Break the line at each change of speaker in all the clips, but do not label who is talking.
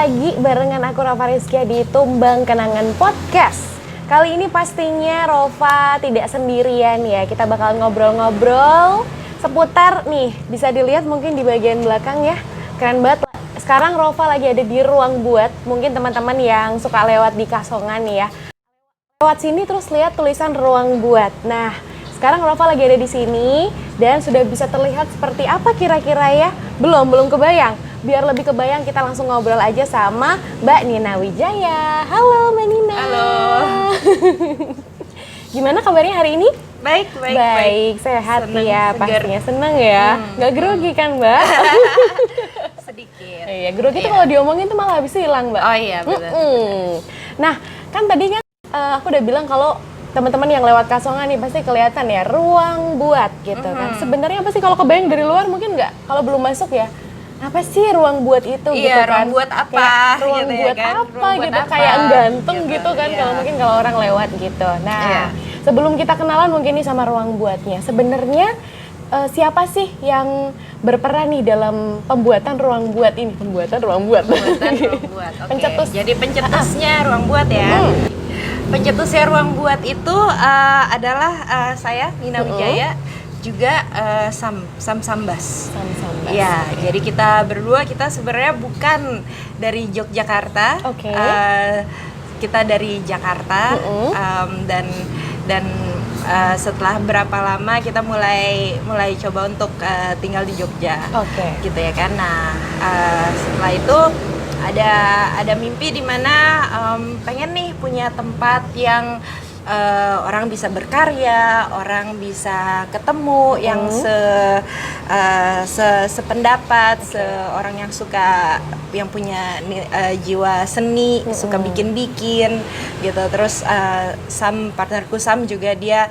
lagi barengan aku Rova Rizkia di Tumbang Kenangan Podcast. Kali ini pastinya Rova tidak sendirian ya. Kita bakal ngobrol-ngobrol seputar nih, bisa dilihat mungkin di bagian belakang ya. Keren banget. Sekarang Rova lagi ada di Ruang Buat. Mungkin teman-teman yang suka lewat di Kasongan nih ya. Lewat sini terus lihat tulisan Ruang Buat. Nah, sekarang Rova lagi ada di sini dan sudah bisa terlihat seperti apa kira-kira ya? Belum kebayang. Biar lebih kebayang kita langsung ngobrol aja sama Mbak Nina Wijaya. Halo Mbak Nina.
Halo.
Gimana kabarnya hari ini?
Baik.
Sehat
Seneng,
ya,
seger.
pastinya seneng ya. Nggak grogi kan Mbak?
Sedikit.
Iya, grogi tuh kalau diomongin tuh malah habis hilang Mbak.
Oh iya, betul.
Nah, kan tadi kan aku udah bilang kalau teman-teman yang lewat Kasongan nih pasti kelihatan ya Ruang Buat gitu kan. Sebenarnya apa sih kalau kebayang dari luar mungkin nggak, kalau belum masuk ya, apa sih Ruang Buat itu
Iya,
gitu kan?
ruang buat apa?
Kayak, ruang
gitu ya
buat
kan?
apa
Ruang buat
gitu,
apa?
kayak gantung gitu kan
iya.
kalau mungkin kalau orang lewat gitu. Nah,
Iya.
sebelum kita kenalan mungkin nih sama Ruang Buatnya, sebenarnya siapa sih yang berperan nih dalam pembuatan Ruang Buat ini? Pembuatan Ruang Buat.
Pembuatan ruang buat. Oke.
Pencetus.
Jadi pencetusnya ruang buat ya. Pencetusnya ruang buat itu adalah saya Nina Wijaya, juga Sam Sambas.
Sam-sambas.
Ya, jadi kita berdua kita sebenarnya bukan dari Yogyakarta.
Oke.
Kita dari Jakarta, dan setelah berapa lama kita mulai coba untuk tinggal di Jogja.
Oke.
Gitu ya kan. Nah, setelah itu ada mimpi di mana pengen nih punya tempat yang orang bisa berkarya, orang bisa ketemu yang sependapat, seorang yang suka, yang punya jiwa seni, suka bikin-bikin gitu. Terus partnerku Sam juga dia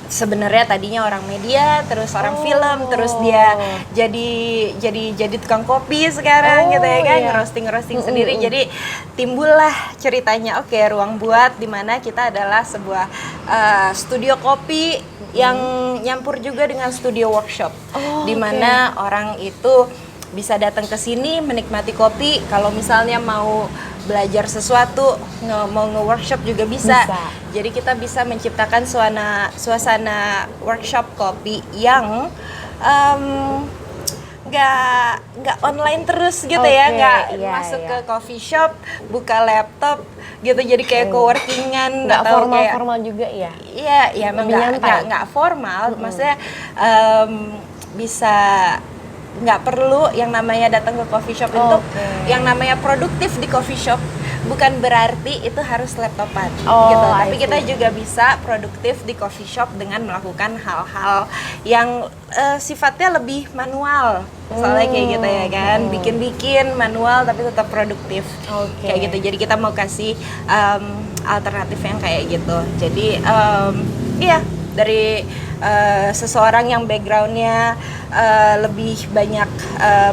sebenarnya tadinya orang media, terus orang film, terus dia jadi tukang kopi sekarang gitu ya kan, ngerosting sendiri. Jadi timbullah ceritanya, oke, Ruang Buat, di mana kita adalah sebuah studio kopi yang nyampur juga dengan studio workshop, di mana orang itu bisa datang ke sini menikmati kopi. Kalau misalnya mau belajar sesuatu, mau nge-workshop juga bisa. Jadi kita bisa menciptakan suasana workshop kopi yang nggak online terus gitu ya, nggak masuk ke coffee shop, buka laptop gitu, jadi kayak coworkingan,
Nggak
atau kayak
formal juga ya?
Iya, emang
Lebih nyantai.
nggak formal, maksudnya bisa, nggak perlu yang namanya datang ke coffee shop untuk yang namanya produktif di coffee shop. Bukan berarti itu harus laptopan gitu, tapi kita juga bisa produktif di coffee shop dengan melakukan hal-hal yang sifatnya lebih manual, misalnya kayak gitu ya kan, bikin manual tapi tetap produktif, kayak gitu. Jadi kita mau kasih alternatif yang kayak gitu. Jadi iya, dari seseorang yang backgroundnya lebih banyak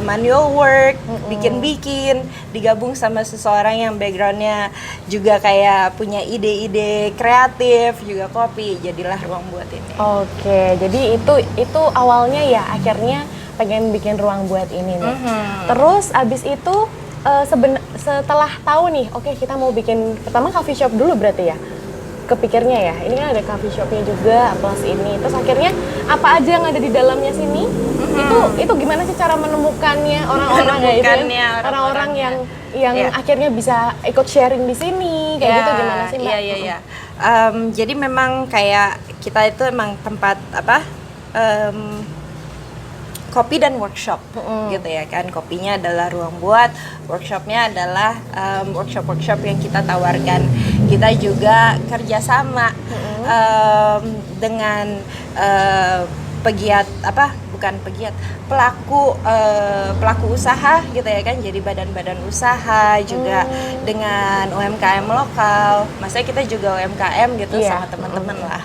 manual work, bikin-bikin, digabung sama seseorang yang backgroundnya juga kayak punya ide-ide kreatif, juga kopi, jadilah Ruang Buat ini.
Oke, jadi itu awalnya ya, akhirnya pengen bikin Ruang Buat ini nih. Terus abis itu setelah tahu nih, oke, kita mau bikin pertama coffee shop dulu berarti ya? Kepikirnya ya, ini kan ada coffee shopnya juga plus ini, terus akhirnya apa aja yang ada di dalamnya sini, itu gimana sih cara menemukannya orang-orang kayak gitu, orang-orang yang akhirnya bisa ikut sharing di sini kayak gitu, gimana sih Mbak?
Iya. Jadi memang kayak kita itu emang tempat kopi dan workshop gitu ya kan. Kopinya adalah Ruang Buat, workshopnya adalah workshop yang kita tawarkan. Kita juga kerjasama dengan pelaku usaha gitu ya kan. Jadi badan-badan usaha juga dengan UMKM lokal. Maksudnya kita juga UMKM gitu, sama teman-teman lah.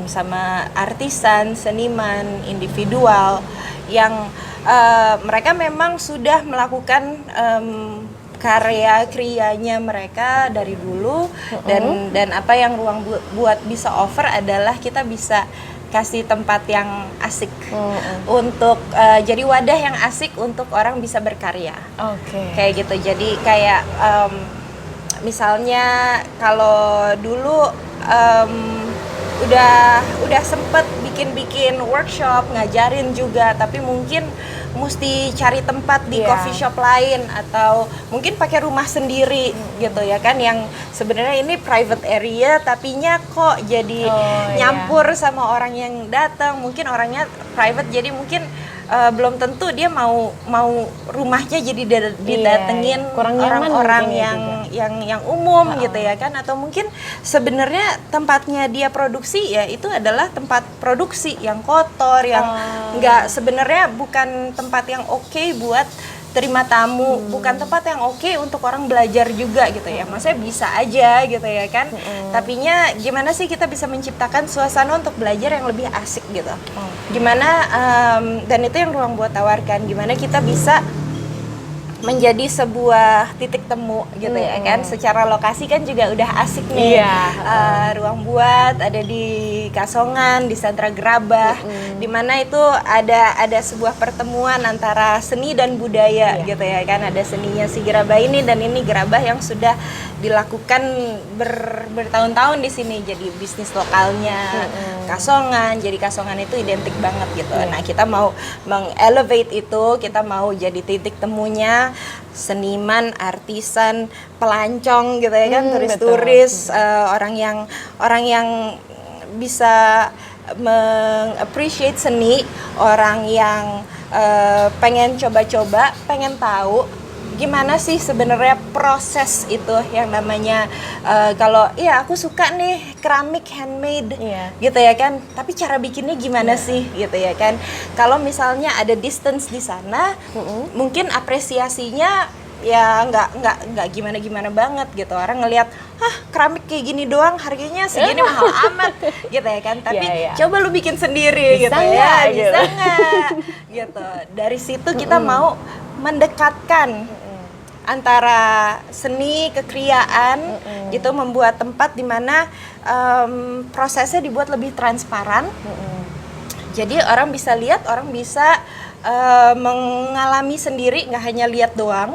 Sama artisan, seniman, individual yang mereka memang sudah melakukan karya-krianya mereka dari dulu, dan apa yang Ruang Buat bisa offer adalah kita bisa kasih tempat yang asik untuk jadi wadah yang asik untuk orang bisa berkarya. Kayak gitu. Jadi kayak misalnya kalau dulu udah sempet bikin workshop, ngajarin juga, tapi mungkin mesti cari tempat di coffee shop lain atau mungkin pakai rumah sendiri gitu ya kan, yang sebenarnya ini private area tapinya kok jadi nyampur sama orang yang datang, mungkin orangnya private jadi mungkin belum tentu dia mau rumahnya jadi didatengin orang-orang yang umum gitu ya kan, atau mungkin sebenarnya tempatnya dia produksi ya itu adalah tempat produksi yang kotor, yang nggak, sebenarnya bukan tempat yang oke buat terima tamu, bukan tempat yang oke untuk orang belajar juga gitu ya. Maksudnya bisa aja gitu ya kan. Tapinya gimana sih kita bisa menciptakan suasana untuk belajar yang lebih asik gitu. Gimana dan itu yang Ruang Buat tawarkan. Gimana kita bisa menjadi sebuah titik temu gitu ya kan. Secara lokasi kan juga udah asik nih. Ruang Buat ada di Kasongan, di Sentra Gerabah, di mana itu ada sebuah pertemuan antara seni dan budaya gitu ya kan. Ada seninya si Gerabah ini dan ini Gerabah yang sudah dilakukan bertahun-tahun di sini, jadi bisnis lokalnya Kasongan. Jadi Kasongan itu identik banget gitu. Nah, kita mau mengelevate itu, kita mau jadi titik temunya seniman, artisan, pelancong gitu ya kan, turis-turis, orang yang bisa meng-appreciate seni, orang yang pengen coba-coba, pengen tahu gimana sih sebenarnya proses itu yang namanya kalau iya aku suka nih keramik handmade gitu ya kan, tapi cara bikinnya gimana sih gitu ya kan. Kalau misalnya ada distance di sana, mungkin apresiasinya ya nggak gimana banget gitu. Orang ngelihat keramik kayak gini doang harganya segini mahal amat gitu ya kan, tapi coba lu bikin sendiri bisa gitu ya, bisa nggak gitu. Dari situ kita mau mendekatkan antara seni kekriaan gitu, membuat tempat di mana prosesnya dibuat lebih transparan. Jadi orang bisa lihat, orang bisa mengalami sendiri, nggak hanya lihat doang,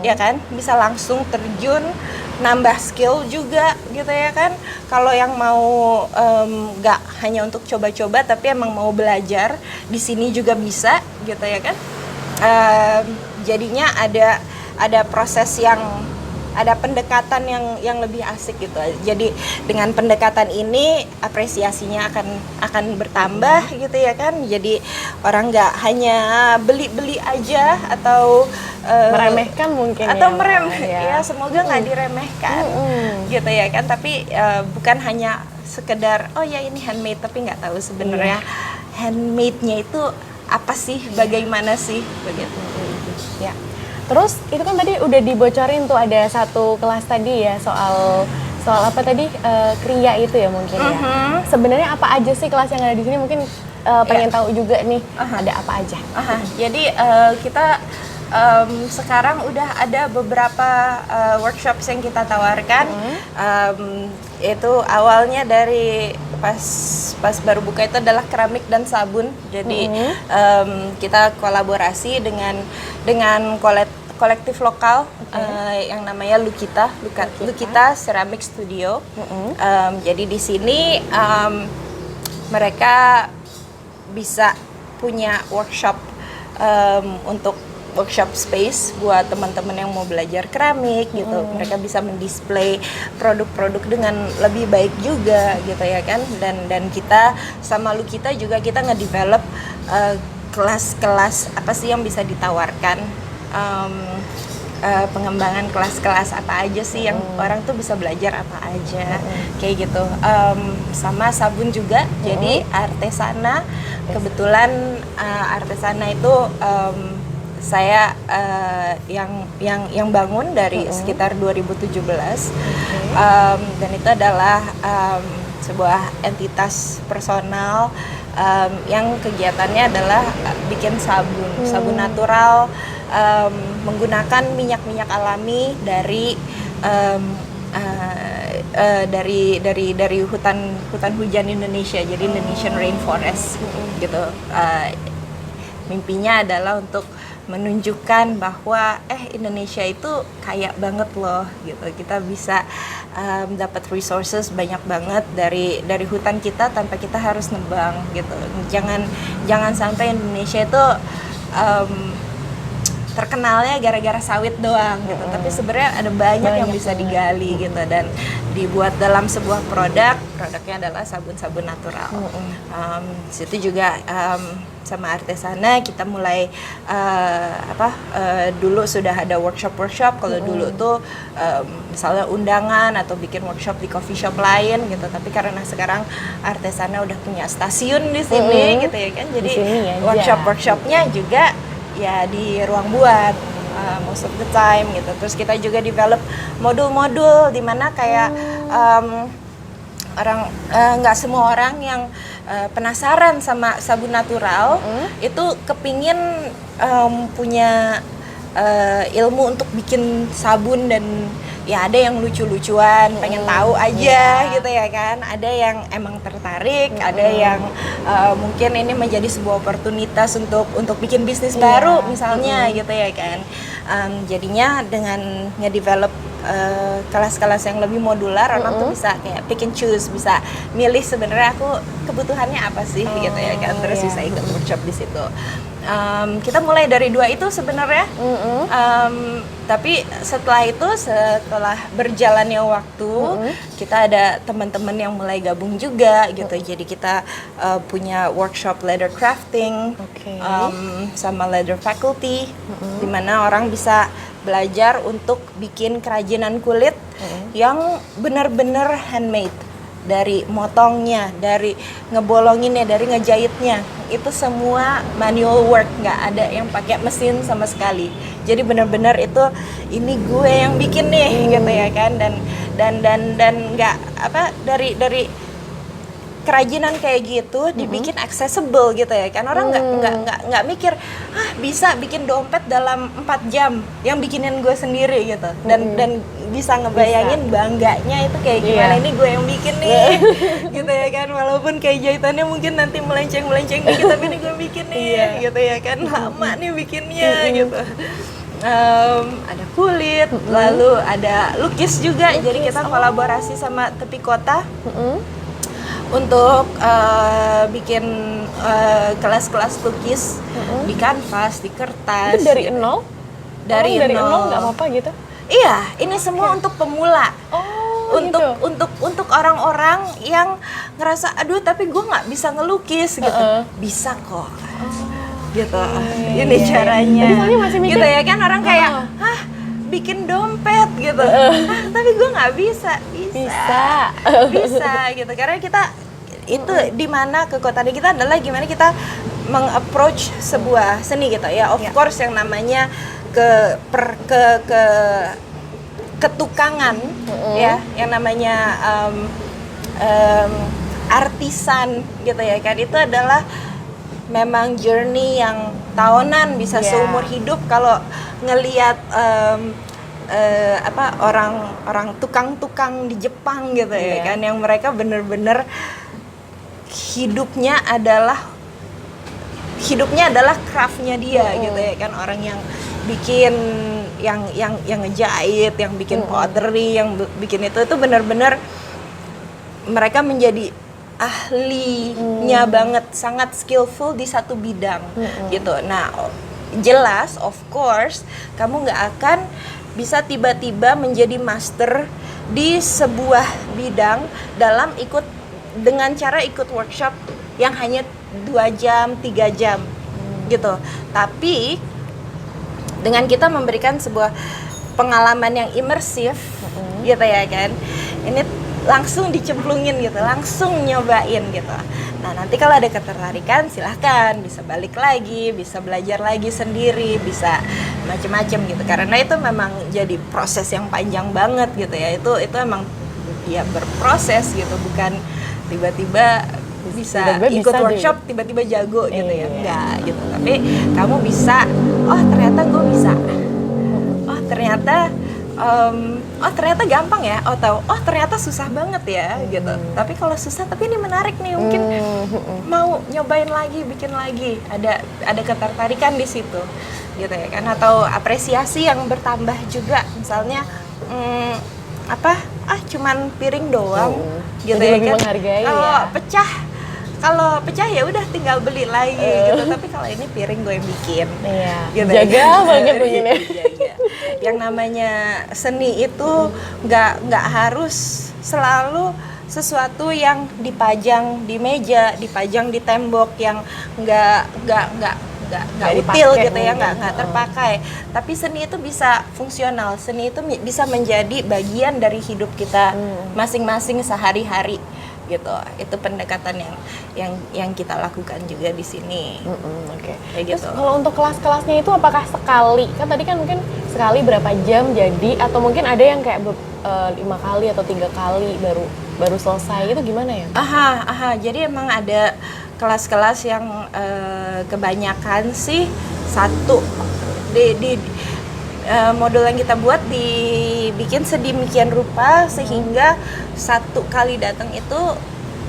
ya kan, bisa langsung terjun, nambah skill juga gitu ya kan. Kalau yang mau nggak hanya untuk coba-coba tapi emang mau belajar di sini juga bisa gitu ya kan. Jadinya ada proses yang ada pendekatan yang lebih asik gitu. Jadi dengan pendekatan ini apresiasinya akan bertambah gitu ya kan. Jadi orang nggak hanya beli aja atau
meremehkan mungkin
atau ya semoga nggak diremehkan gitu ya kan. Tapi bukan hanya sekedar oh ya ini handmade, tapi nggak tahu sebenarnya handmade-nya itu apa sih, bagaimana sih begitu.
Ya. Terus itu kan tadi udah dibocorin tuh ada satu kelas tadi ya soal apa tadi kriya itu ya mungkin ya. Sebenarnya apa aja sih kelas yang ada di sini, mungkin pengen tahu juga nih ada apa aja.
Jadi kita sekarang udah ada beberapa workshops yang kita tawarkan. Itu awalnya dari pas baru buka itu adalah keramik dan sabun. Jadi kita kolaborasi dengan kolektif lokal yang namanya Lukita Ceramic Studio. Jadi di sini mereka bisa punya workshop untuk workshop space buat teman-teman yang mau belajar keramik gitu. Mereka bisa mendisplay produk-produk dengan lebih baik juga gitu ya kan. Dan kita sama Lukita juga kita ngedevelop kelas-kelas apa sih yang bisa ditawarkan, pengembangan kelas-kelas apa aja sih yang orang tuh bisa belajar apa aja kayak gitu. Sama sabun juga, jadi Artesana. Kebetulan Artesana itu saya yang bangun dari sekitar 2017. Dan itu adalah sebuah entitas personal yang kegiatannya adalah bikin sabun natural, menggunakan minyak-minyak alami dari dari hutan hujan Indonesia, jadi Indonesian Rainforest gitu. Mimpinya adalah untuk menunjukkan bahwa Indonesia itu kaya banget loh gitu. Kita bisa dapat resources banyak banget dari hutan kita tanpa kita harus nebang gitu. Jangan sampai Indonesia itu terkenalnya gara-gara sawit doang gitu, tapi sebenarnya ada banyak yang bisa digali gitu dan dibuat dalam sebuah produknya adalah sabun-sabun natural. Situ juga sama Artesana kita mulai dulu sudah ada workshop kalau dulu tuh misalnya undangan atau bikin workshop di coffee shop lain gitu, tapi karena sekarang Artesana udah punya stasiun di sini gitu ya kan, jadi workshopnya juga ya di ruang buat most of the time gitu. Terus kita juga develop modul-modul di mana kayak nggak semua orang yang penasaran sama sabun natural itu kepingin punya ilmu untuk bikin sabun, dan ya ada yang lucu-lucuan pengen tahu aja gitu ya kan, ada yang emang tertarik, ada yang mungkin ini menjadi sebuah oportunitas untuk bikin bisnis baru misalnya gitu ya kan. Jadinya dengan nge-develop kelas-kelas yang lebih modular, orang tuh bisa kayak pick and choose, bisa milih sebenarnya aku kebutuhannya apa sih gitu ya kan, terus bisa ikut workshop di situ. Kita mulai dari 2 itu sebenarnya, tapi setelah berjalannya waktu, kita ada teman-teman yang mulai gabung juga gitu. Jadi kita punya workshop leather crafting sama leather faculty, di mana orang bisa belajar untuk bikin kerajinan kulit yang benar-benar handmade. Dari motongnya, dari ngebolonginnya, dari ngejahitnya, itu semua manual work, nggak ada yang pakai mesin sama sekali. Jadi benar-benar itu ini gue yang bikin nih gitu ya kan, dan nggak dari kerajinan kayak gitu dibikin accessible gitu ya kan. Orang nggak mikir bisa bikin dompet dalam 4 jam yang bikinin gue sendiri gitu, dan bisa ngebayangin bangganya itu kayak gimana, ini gue yang bikin nih gitu ya kan, walaupun kayak jahitannya mungkin nanti melenceng dikit, tapi ini gue bikin nih gitu ya kan, lama nih bikinnya gitu. Ada kulit, lalu ada lukis juga, jadi kita kolaborasi sama Tepi Kota untuk bikin kelas-kelas lukis di kanvas, di kertas.
Itu dari nol? Dari nol nggak apa-apa gitu?
Iya, ini semua untuk pemula. Untuk orang-orang yang ngerasa aduh tapi gue nggak bisa ngelukis gitu, bisa kok. Gitu. Ini caranya.
Tadi masih mikir,
gitu ya kan, orang kayak bikin dompet gitu, tapi gue nggak bisa gitu, karena kita itu di mana kekuatan kita adalah gimana kita meng-approach sebuah seni gitu ya. Of course yang namanya ketukangan ya, yang namanya artisan gitu ya kan, itu adalah memang journey yang tahunan, bisa seumur hidup. Kalau ngelihat orang tukang-tukang di Jepang gitu ya kan, yang mereka bener-bener hidupnya adalah craftnya dia gitu ya kan, orang yang bikin yang ngejahit, yang bikin pottery, yang bikin itu benar-benar mereka menjadi ahlinya banget, sangat skillful di satu bidang gitu. Nah, jelas of course kamu nggak akan bisa tiba-tiba menjadi master di sebuah bidang dengan cara ikut workshop yang hanya 2 jam, 3 jam gitu. Tapi dengan kita memberikan sebuah pengalaman yang imersif gitu ya kan, ini langsung dicemplungin gitu, langsung nyobain gitu. Nah, nanti kalau ada ketertarikan silahkan bisa balik lagi, bisa belajar lagi sendiri, bisa macem-macem gitu. Karena itu memang jadi proses yang panjang banget gitu ya. Itu emang ya berproses gitu, bukan tiba-tiba bisa ikut workshop tiba-tiba jago gitu ya. Enggak gitu. Tapi kamu bisa, oh ternyata gue bisa. Oh ternyata oh ternyata gampang ya, oh ternyata susah banget ya gitu. Tapi kalau susah tapi ini menarik nih, mungkin mau nyobain lagi, bikin lagi, ada ketertarikan di situ gitu ya kan, atau apresiasi yang bertambah juga, misalnya cuman piring doang gitu.
Jadi
ya
lebih
kan,
menghargai
kalau pecah ya udah tinggal beli lagi gitu. Tapi kalau ini piring gue yang bikin, gitu
jaga
ya.
banget begini.
Jaga. Yang namanya seni itu nggak harus selalu sesuatu yang dipajang di meja, dipajang di tembok, yang nggak util gitu ya, nggak terpakai. Tapi seni itu bisa fungsional, seni itu bisa menjadi bagian dari hidup kita masing-masing sehari-hari gitu. Itu pendekatan yang kita lakukan juga di sini.
Oke.
Kayak
Terus
gitu.
kalau untuk kelas-kelasnya itu apakah sekali? Kan tadi kan mungkin sekali berapa jam jadi, atau mungkin ada yang kayak 5 kali atau 3 kali baru selesai, itu gimana ya?
Jadi emang ada kelas-kelas yang kebanyakan sih satu di modul yang kita buat dibikin sedemikian rupa sehingga satu kali datang itu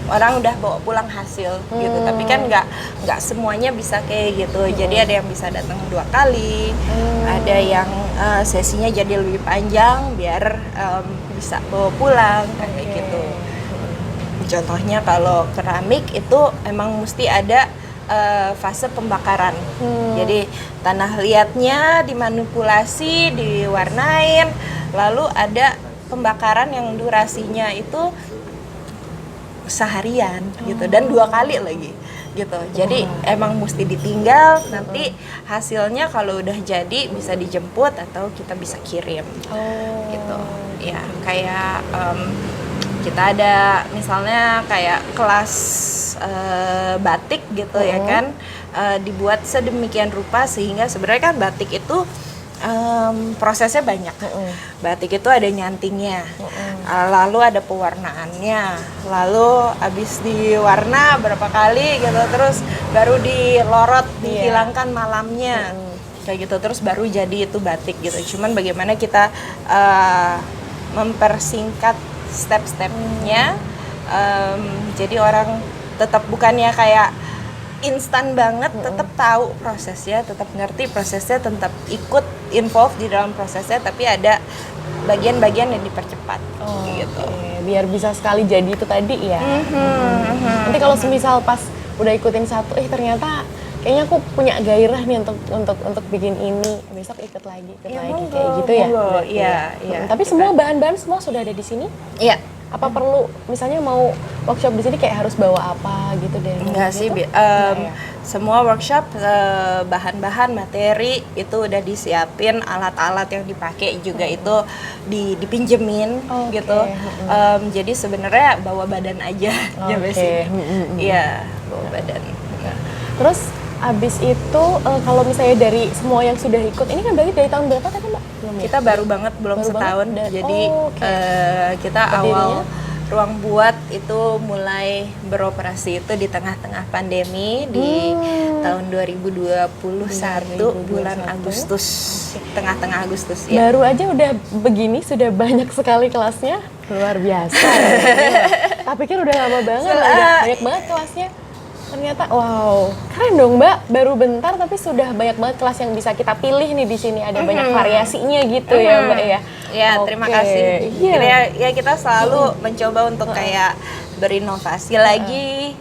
orang udah bawa pulang hasil gitu. Tapi kan nggak semuanya bisa kayak gitu. Jadi ada yang bisa datang 2 kali, ada yang sesinya jadi lebih panjang biar bisa bawa pulang kayak gitu. Contohnya kalau keramik itu emang mesti ada fase pembakaran. Jadi tanah liatnya dimanipulasi, diwarnain, lalu ada pembakaran yang durasinya itu seharian gitu, dan 2 kali lagi gitu. Jadi emang mesti ditinggal, nanti hasilnya kalau udah jadi bisa dijemput atau kita bisa kirim gitu ya. Kayak kita ada misalnya kayak kelas batik gitu ya kan, dibuat sedemikian rupa sehingga sebenarnya kan batik itu prosesnya banyak. Batik itu ada nyantingnya, lalu ada pewarnaannya, lalu habis diwarna berapa kali gitu, terus baru dilorot, dihilangkan malamnya kayak gitu, terus baru jadi itu batik gitu. Cuman bagaimana kita mempersingkat step-stepnya, jadi orang tetap bukannya kayak instan banget, tetap tahu prosesnya, tetap ngerti prosesnya, tetap ikut involve di dalam prosesnya, tapi ada bagian-bagian yang dipercepat gitu.
Biar bisa sekali jadi itu tadi ya. Nanti kalau semisal pas udah ikutin satu, ternyata kayaknya aku punya gairah nih untuk bikin ini, besok ikut lagi kayak gitu ya.
Iya.
Tapi semua bahan-bahan semua sudah ada di sini?
Iya.
Apa perlu misalnya mau workshop di sini kayak harus bawa apa gitu deh?
Enggak sih, semua workshop bahan-bahan materi itu udah disiapin, alat-alat yang dipakai juga itu dipinjemin gitu. Jadi sebenarnya bawa badan aja. Iya, bawa badan.
Terus abis itu kalau misalnya dari semua yang sudah ikut, ini kan berarti dari tahun berapa tadi Mbak?
Kita baru banget, belum setahun. Jadi kita awal Ruang Buat itu mulai beroperasi itu di tengah-tengah pandemi di tahun 2021 bulan Agustus, tengah-tengah Agustus ya.
Baru aja udah begini, sudah banyak sekali kelasnya, luar biasa. Tak pikir udah lama banget, udah banyak banget kelasnya. Ternyata wow, keren dong Mbak, baru bentar tapi sudah banyak banget kelas yang bisa kita pilih nih di sini, ada banyak variasinya gitu ya Mbak ya.
Ya, terima kasih. Ya kita selalu mencoba untuk kayak berinovasi lagi,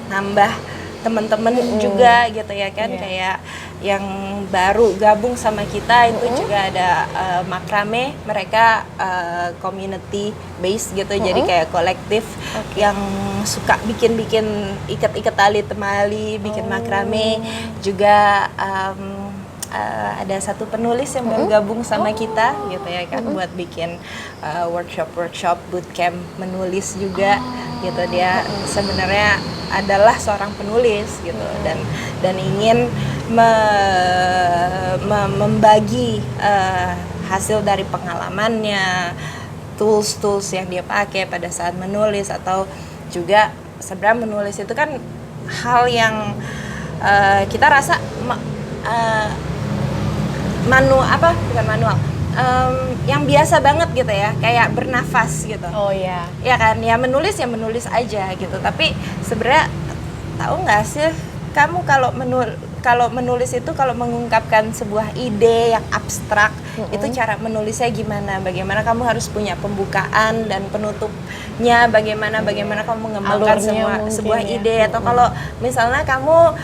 nambah teman-teman juga gitu ya kan, kayak yang baru gabung sama kita itu juga ada makrame, mereka community based gitu, jadi kayak kolektif yang suka bikin ikat-ikat tali temali, bikin makrame juga. Ada satu penulis yang baru gabung sama kita gitu ya kan, buat bikin workshop bootcamp menulis juga gitu. Dia sebenarnya adalah seorang penulis gitu, dan ingin membagi hasil dari pengalamannya, tools yang dia pakai pada saat menulis, atau juga sebenarnya menulis itu kan hal yang kita rasa yang biasa banget gitu ya, kayak bernafas gitu.
Oh iya.
Ya kan, ya menulis aja gitu. Tapi sebenarnya tahu nggak sih, kamu kalau menulis itu, kalau mengungkapkan sebuah ide yang abstrak, itu cara menulisnya gimana? Bagaimana kamu harus punya pembukaan dan penutupnya? Bagaimana kamu mengembangkan sebuah ide? Atau kalau misalnya kamu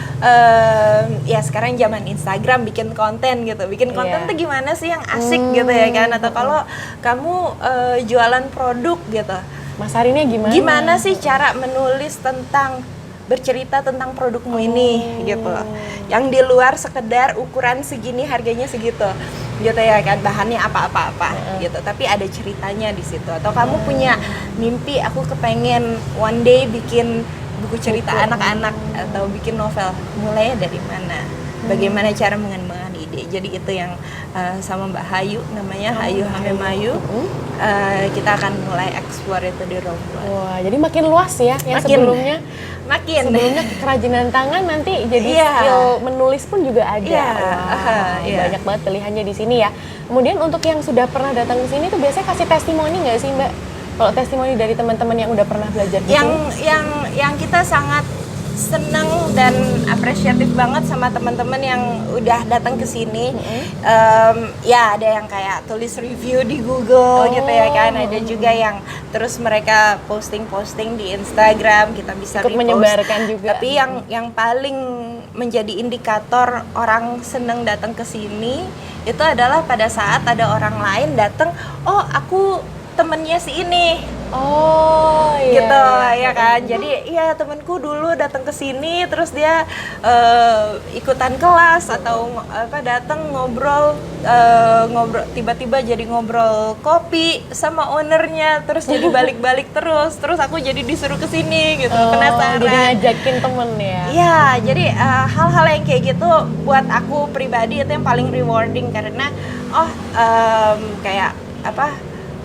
ya sekarang zaman Instagram bikin konten gitu, bikin konten tuh gimana sih yang asik gitu ya kan? Atau kalau kamu jualan produk gitu,
masarinnya gimana?
Gimana sih cara menulis bercerita tentang produkmu ini gitu, yang di luar sekedar ukuran segini harganya segitu gitu ya kan, bahannya apa gitu, tapi ada ceritanya di situ. Atau kamu punya mimpi, aku kepengen one day bikin buku cerita anak-anak atau bikin novel, mulainya dari mana, bagaimana cara mengembangkan ide. Jadi itu yang sama Mbak Hayu, namanya Hayu Hamemayu, kita akan mulai explore itu di Rombuan.
Wah, jadi makin luas ya, yang sebelumnya kerajinan tangan, nanti jadi skill menulis pun juga ada. Banyak banget pilihannya di sini ya. Kemudian untuk yang sudah pernah datang ke sini tuh biasanya kasih testimoni nggak sih Mbak? Kalau testimoni dari teman-teman yang udah pernah belajar gitu?
Yang kita sangat senang dan apresiatif banget sama teman-teman yang udah datang ke sini. Ya ada yang kayak tulis review di Google gitu ya kan, ada juga yang terus mereka posting di Instagram, kita bisa
ikut menyebarkan juga.
Tapi yang paling menjadi indikator orang senang datang ke sini itu adalah pada saat ada orang lain datang, oh aku temennya si ini.
Oh iya.
Gitu ya kan. Jadi iya, temanku dulu datang ke sini, terus dia ikutan kelas atau datang ngobrol tiba-tiba jadi ngobrol kopi sama ownernya, terus jadi balik-balik terus aku jadi disuruh ke sini gitu. Penasaran.
Jadi ngajakin temen ya.
Iya, jadi hal-hal yang kayak gitu buat aku pribadi itu yang paling rewarding, karena kayak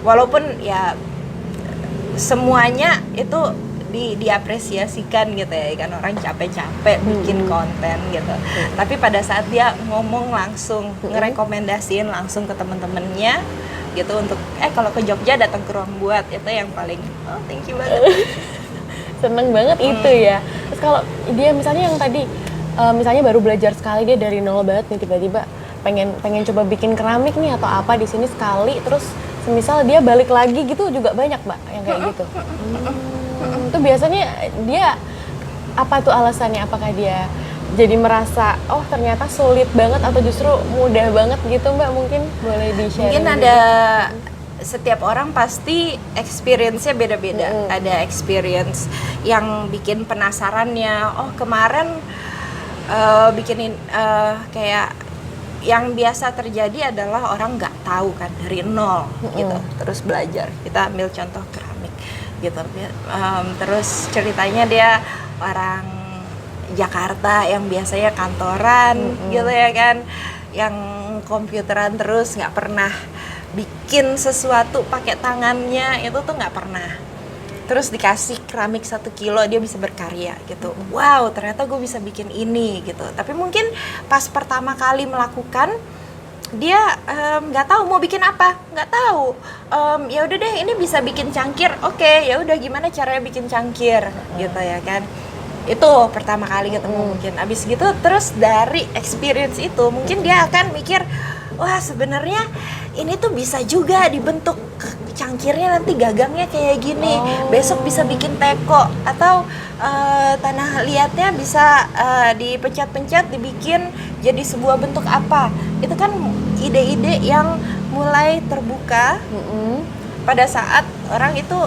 walaupun ya semuanya itu diapresiasikan gitu ya kan, orang capek-capek bikin konten gitu, tapi pada saat dia ngomong langsung, ngerekomendasiin langsung ke temen-temennya gitu untuk kalau ke Jogja datang ke Ruang Buat, itu yang paling thank you banget.
Seneng banget itu ya. Terus kalau dia misalnya yang tadi misalnya baru belajar sekali, dia dari nol banget nih, tiba-tiba pengen coba bikin keramik nih atau apa di sini sekali, terus semisal dia balik lagi gitu, juga banyak Mbak yang kayak gitu. Itu biasanya dia apa tuh alasannya? Apakah dia jadi merasa ternyata sulit banget atau justru mudah banget gitu Mbak? Mungkin boleh di-share.
Mungkin ada, setiap orang pasti experience-nya beda-beda. Ada experience yang bikin penasarannya, kemarin bikinin kayak yang biasa terjadi adalah orang nggak tahu kan, dari nol gitu, terus belajar. Kita ambil contoh keramik gitu, terus ceritanya dia orang Jakarta yang biasanya kantoran gitu ya kan, yang komputeran terus, nggak pernah bikin sesuatu pakai tangannya, itu tuh nggak pernah. Terus dikasih keramik 1 kilo, dia bisa berkarya gitu. Wow, ternyata gue bisa bikin ini gitu. Tapi mungkin pas pertama kali melakukan, dia nggak tahu mau bikin apa, nggak tahu. Ya udah deh, ini bisa bikin cangkir. Oke, ya udah, gimana caranya bikin cangkir gitu ya kan. Itu pertama kali ketemu mungkin. Abis gitu, terus dari experience itu mungkin dia akan mikir, wah sebenarnya ini tuh bisa juga dibentuk cangkirnya, nanti gagangnya kayak gini, besok bisa bikin teko, atau tanah liatnya bisa dipencet-pencet dibikin jadi sebuah bentuk apa. Itu kan ide-ide yang mulai terbuka pada saat orang itu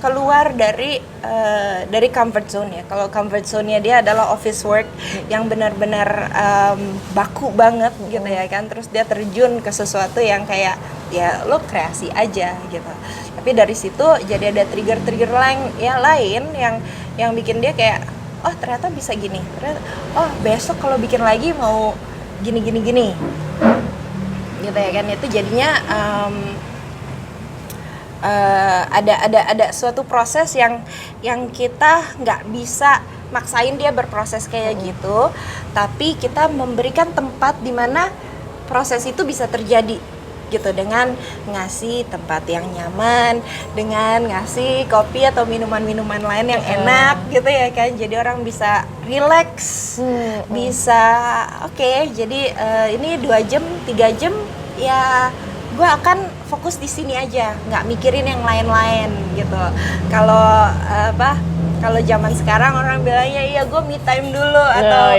keluar dari comfort zone ya. Kalau comfort zone-nya dia adalah office work yang benar-benar baku banget gitu ya kan, terus dia terjun ke sesuatu yang kayak ya lo kreasi aja gitu. Tapi dari situ jadi ada trigger lain yang bikin dia kayak, oh ternyata bisa gini, ternyata besok kalau bikin lagi mau gini gitu ya kan. Itu jadinya ada suatu proses yang kita nggak bisa maksain dia berproses kayak gitu, tapi kita memberikan tempat di mana proses itu bisa terjadi gitu, dengan ngasih tempat yang nyaman, dengan ngasih kopi atau minuman-minuman lain yang enak gitu ya kan. Jadi orang bisa relax, bisa oke, jadi ini 2 jam, 3 jam ya gue akan fokus di sini aja, nggak mikirin yang lain-lain gitu. Kalau kalau zaman sekarang orang bilang ya iya gue me time dulu atau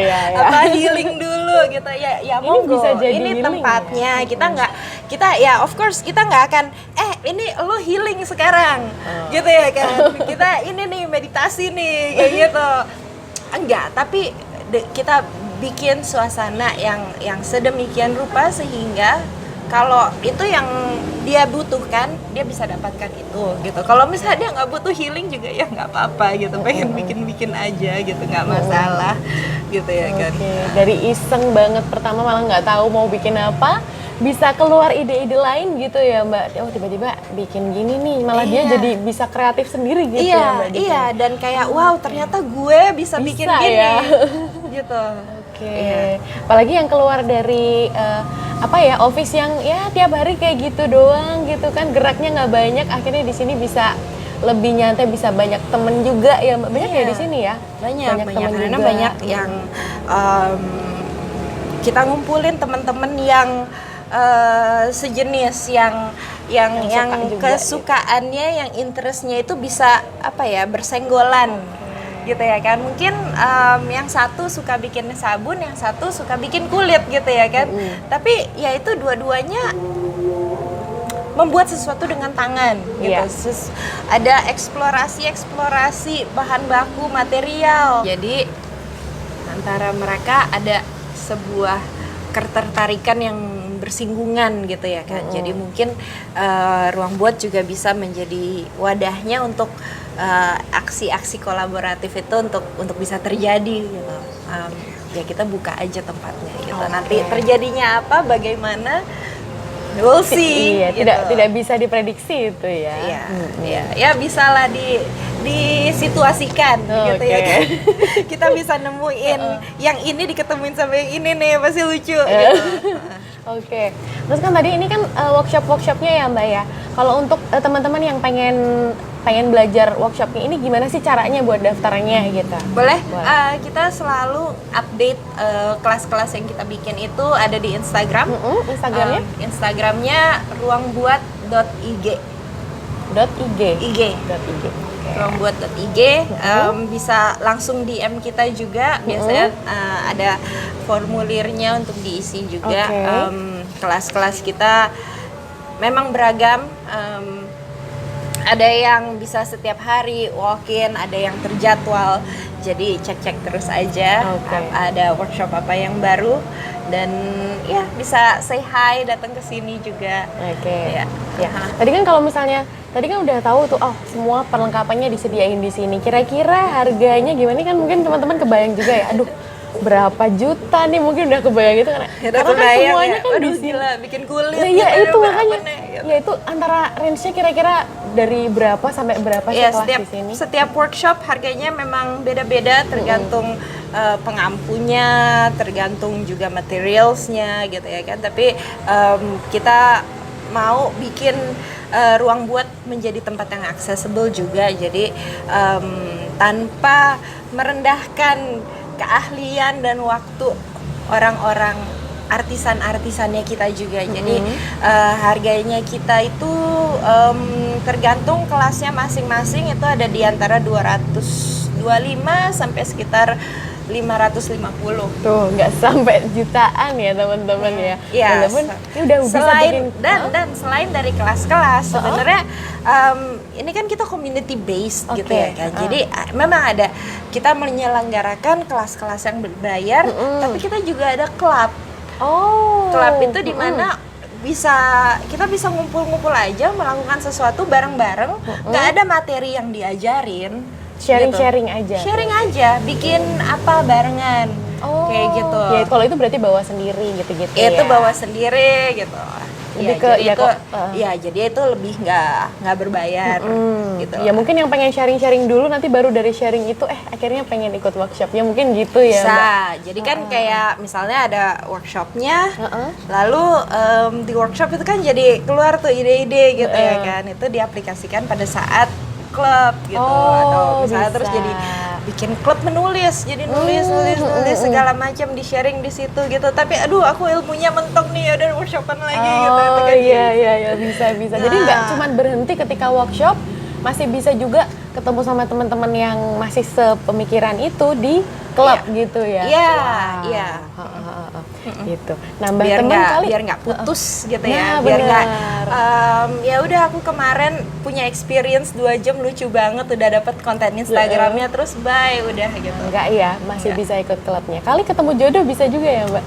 healing dulu gitu ya. Ya monggo,
bisa jadi
ini
healing,
tempatnya ya? Kita ya of course kita nggak akan ini lo healing sekarang gitu ya kan. Kita ini nih meditasi nih kayak gitu. Enggak, tapi kita bikin suasana yang sedemikian rupa sehingga kalau itu yang dia butuhkan, dia bisa dapatkan itu gitu. Kalau misalnya dia nggak butuh healing juga ya nggak apa-apa gitu. Pengen bikin aja gitu, nggak masalah gitu ya kan.
Dari iseng banget pertama malah nggak tahu mau bikin apa, bisa keluar ide-ide lain gitu ya Mbak. Oh tiba-tiba bikin gini nih, malah dia jadi bisa kreatif sendiri gitu ya Mbak.
Iya, dan kayak wow ternyata gue bisa bikin gini
ya.
gitu.
Apalagi yang keluar dari office yang ya tiap hari kayak gitu doang gitu kan, geraknya nggak banyak, akhirnya di sini bisa lebih nyantai, bisa banyak temen juga ya Mbak. Banyak ya di sini ya?
Banyak karena banyak yang kita ngumpulin teman-teman yang sejenis yang kesukaannya, yang interestnya itu bisa bersenggolan gitu ya kan. Mungkin yang satu suka bikin sabun, yang satu suka bikin kulit gitu ya kan. Tapi ya itu dua-duanya membuat sesuatu dengan tangan gitu. Ada eksplorasi bahan baku, material. Jadi antara mereka ada sebuah ketertarikan yang bersinggungan gitu ya kan. Jadi mungkin Ruang Buat juga bisa menjadi wadahnya untuk aksi-aksi kolaboratif itu untuk bisa terjadi gitu. Ya kita buka aja tempatnya gitu. Nanti terjadinya apa, bagaimana, we'll see.
Iya,
gitu.
tidak bisa diprediksi itu ya.
Ya bisalah disituasikan gitu ya kan. Kita bisa nemuin yang ini diketemuin sama yang ini nih, pasti lucu gitu.
Oke. Terus kan tadi ini kan workshopnya ya Mbak ya. Kalau untuk teman-teman yang pengen belajar workshopnya ini, gimana sih caranya buat daftarnya gitu?
Boleh. Kita selalu update kelas-kelas yang kita bikin itu ada di Instagram.
Instagramnya?
Instagramnya ruangbuat.ig.
.ig.
ruangbuat.ig. Bisa langsung DM kita juga. Biasanya ada formulirnya untuk diisi juga. Kelas-kelas kita memang beragam. Ada yang bisa setiap hari walk-in, ada yang terjadwal. Jadi cek-cek terus aja. Ada workshop apa yang baru, dan ya bisa say hi, datang ke sini juga.
Ya. Tadi kan kalau misalnya tadi kan udah tahu tuh, semua perlengkapannya disediain di sini. Kira-kira harganya gimana? Kan mungkin teman-teman kebayang juga ya. Aduh, berapa juta nih, mungkin udah kebayang gitu kan. Karena kan semuanya kan di sini.
Gila, bikin kulit.
Iya, itu makanya. Ya itu antara range-nya kira-kira dari berapa sampai berapa sih kelas di sini?
Setiap workshop harganya memang beda-beda, tergantung pengampunya, tergantung juga materialsnya gitu ya kan. Tapi kita mau bikin Ruang Buat menjadi tempat yang accessible juga. Jadi tanpa merendahkan keahlian dan waktu orang-orang artisannya kita juga. Jadi harganya kita itu tergantung kelasnya masing-masing, itu ada di antara 225 sampai sekitar 550.
Tuh, nggak sampai jutaan ya teman-teman ya.
Iya.
Udah bisa bikin.
Dan selain dari kelas-kelas, sebenarnya ini kan kita community based gitu ya kan. Jadi memang ada, kita menyelenggarakan kelas-kelas yang berbayar, tapi kita juga ada klub. Klub itu di mana kita bisa ngumpul-ngumpul aja, melakukan sesuatu bareng-bareng, nggak ada materi yang diajarin.
Sharing aja.
Sharing aja, bikin apa barengan. Kayak gitu.
Ya kalau itu berarti bawa sendiri gitu-gitu
Itu
ya.
bawa sendiri gitu.
Lebih
ya,
ke
jadi
ya
itu
kok.
ya jadi itu lebih nggak berbayar gitu.
Ya mungkin yang pengen sharing-sharing dulu, nanti baru dari sharing itu akhirnya pengen ikut workshop. Ya mungkin gitu ya,
Bisa,
Mbak.
jadi kan kayak misalnya ada workshopnya,
Heeh.
lalu di workshop itu kan jadi keluar tuh ide-ide gitu ya kan, itu diaplikasikan pada saat klub gitu, atau misalnya terus
Bisa.
jadi bikin klub menulis, jadi nulis segala macam di sharing di situ gitu. Tapi aduh aku ilmunya mentok nih, ada workshopan lagi gitu, itu kan
Iya, bisa. Jadi
Nah.
nggak cuma berhenti ketika workshop, masih bisa juga ketemu sama teman-teman yang masih sepemikiran itu di klub gitu ya.
Iya,
Wow.
iya.
Gitu. Nambah
biar
teman
nggak
kali.
biar nggak putus gitu
Nah,
ya, biar nggak
bener.
ya udah aku kemarin punya experience 2 jam lucu banget, udah dapet konten Instagramnya terus bye udah gitu.
Enggak ya, masih
Enggak.
bisa ikut klubnya. Kali ketemu jodoh bisa juga ya, Mbak?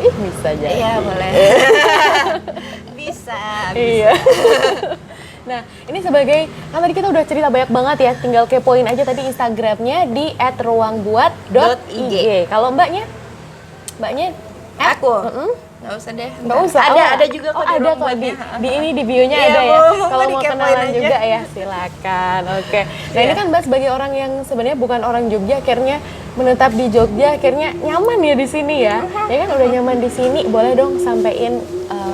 Ih, bisa jadi.
Iya boleh. bisa.
Iya. Nah, ini sebagai, kan tadi kita udah cerita banyak banget ya, tinggal kepoin aja tadi Instagramnya di @ruangbuat.ig. Kalau mbaknya? Mbaknya?
Aku nggak usah deh.
Nggak usah.
Ada juga kok di
ada
ruang
kok
buatnya.
di ini di bio-nya
Iya,
ada ya.
mau
Kalau mau
dikepoin
kenalan
aja.
juga ya, silakan. Oke. Nah, ini
Iya.
kan Mbak sebagai orang yang sebenarnya bukan orang Jogja, akhirnya menetap di Jogja, akhirnya nyaman ya di sini ya. Ya kan udah nyaman di sini, boleh dong sampein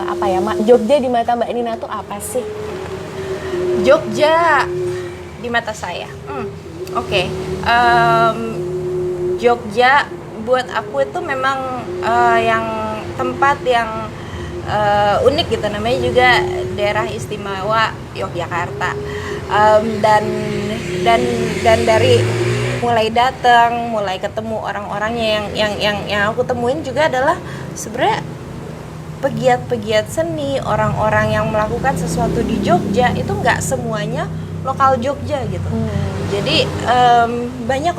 apa ya, Jogja di mata Mbak Nina tuh apa sih?
Jogja di mata saya. Oke. Jogja buat aku itu memang yang tempat yang unik gitu, namanya juga daerah istimewa Yogyakarta. Dan dari mulai datang, mulai ketemu orang-orangnya yang aku temuin juga adalah sebenarnya pegiat-pegiat seni, orang-orang yang melakukan sesuatu di Jogja itu nggak semuanya lokal Jogja gitu. Jadi banyak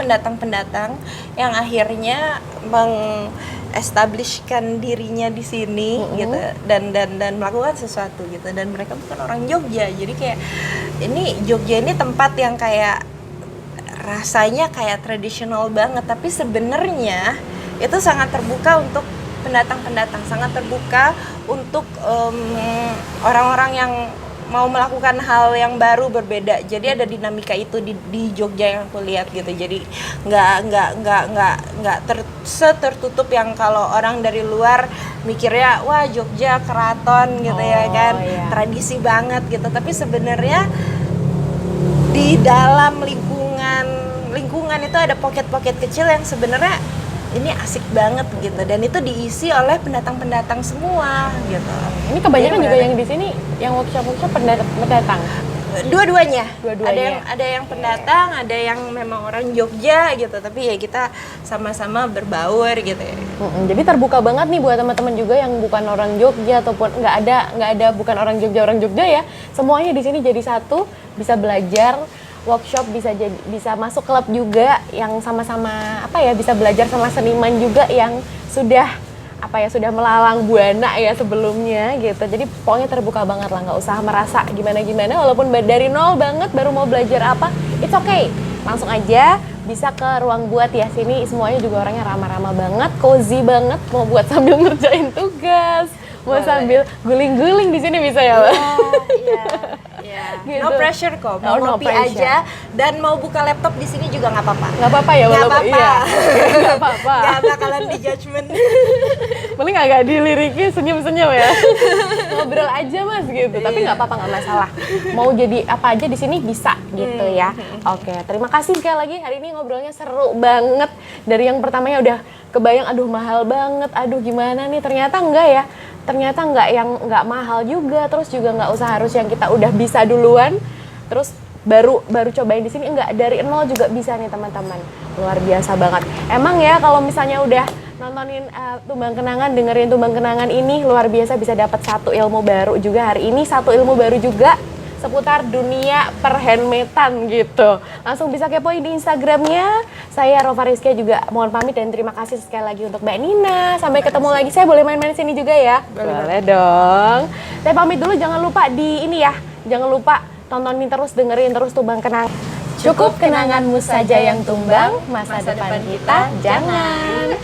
pendatang-pendatang yang akhirnya mengestablishkan dirinya di sini gitu, dan melakukan sesuatu gitu, dan mereka bukan orang Jogja. Jadi kayak ini Jogja ini tempat yang kayak rasanya kayak tradisional banget, tapi sebenarnya itu sangat terbuka untuk pendatang-pendatang, sangat terbuka untuk orang-orang yang mau melakukan hal yang baru, berbeda. Jadi ada dinamika itu di Jogja yang aku lihat gitu. Jadi nggak tertutup yang kalau orang dari luar mikirnya wah Jogja keraton gitu ya kan, tradisi banget gitu. Tapi sebenarnya di dalam lingkungan itu ada pocket-pocket kecil yang sebenarnya ini asik banget gitu, dan itu diisi oleh pendatang-pendatang semua gitu.
Ini kebanyakan juga yang di sini yang workshop pendatang.
Dua-duanya.
Dua-duanya.
Ada yang pendatang, ada yang memang orang Jogja gitu, tapi ya kita sama-sama berbaur gitu ya.
Jadi terbuka banget nih buat teman-teman juga yang bukan orang Jogja, ataupun nggak ada bukan orang Jogja ya. Semuanya di sini jadi satu, bisa belajar workshop, bisa masuk klub juga yang sama-sama bisa belajar sama seniman juga yang sudah sudah melalang buana ya sebelumnya gitu. Jadi pokoknya terbuka banget lah, nggak usah merasa gimana walaupun dari nol banget baru mau belajar it's okay, langsung aja bisa ke Ruang Buat ya. Sini semuanya juga orangnya ramah-ramah banget, cozy banget, mau buat sambil ngerjain tugas, mau sambil guling-guling di sini bisa ya, Mbak?
Iya. Gitu. No pressure kok, mau ngopi aja dan mau buka laptop di sini juga nggak apa-apa.
Nggak apa-apa ya,
nggak apa-apa.
Iya. Nggak apa-apa.
Nggak bakalan di judgement.
Paling agak diliriki senyum-senyum ya. Ngobrol aja mas gitu, tapi nggak apa-apa, nggak masalah. Mau jadi apa aja di sini bisa gitu ya. Oke, terima kasih sekali lagi, hari ini ngobrolnya seru banget. Dari yang pertamanya udah kebayang, aduh mahal banget, aduh gimana nih, ternyata enggak ya. Ternyata nggak mahal juga, terus juga nggak usah harus yang kita udah bisa duluan, terus baru cobain di sini, enggak, dari nol juga bisa nih teman-teman. Luar biasa banget. Emang ya kalau misalnya udah nontonin Tumbang Kenangan, dengerin Tumbang Kenangan ini luar biasa, bisa dapat satu ilmu baru juga hari ini, satu ilmu baru juga seputar dunia perhandmadean gitu. Langsung bisa kepoin di Instagramnya. Saya Rova Rizkia juga mohon pamit dan terima kasih sekali lagi untuk Mbak Nina. Sampai ketemu lagi. Saya boleh main-main sini juga ya? Boleh dong. Saya pamit dulu, jangan lupa jangan lupa tontonin terus, dengerin terus Tumbang Kenangan. Cukup kenanganmu saja yang tumbang, masa depan kita jangan.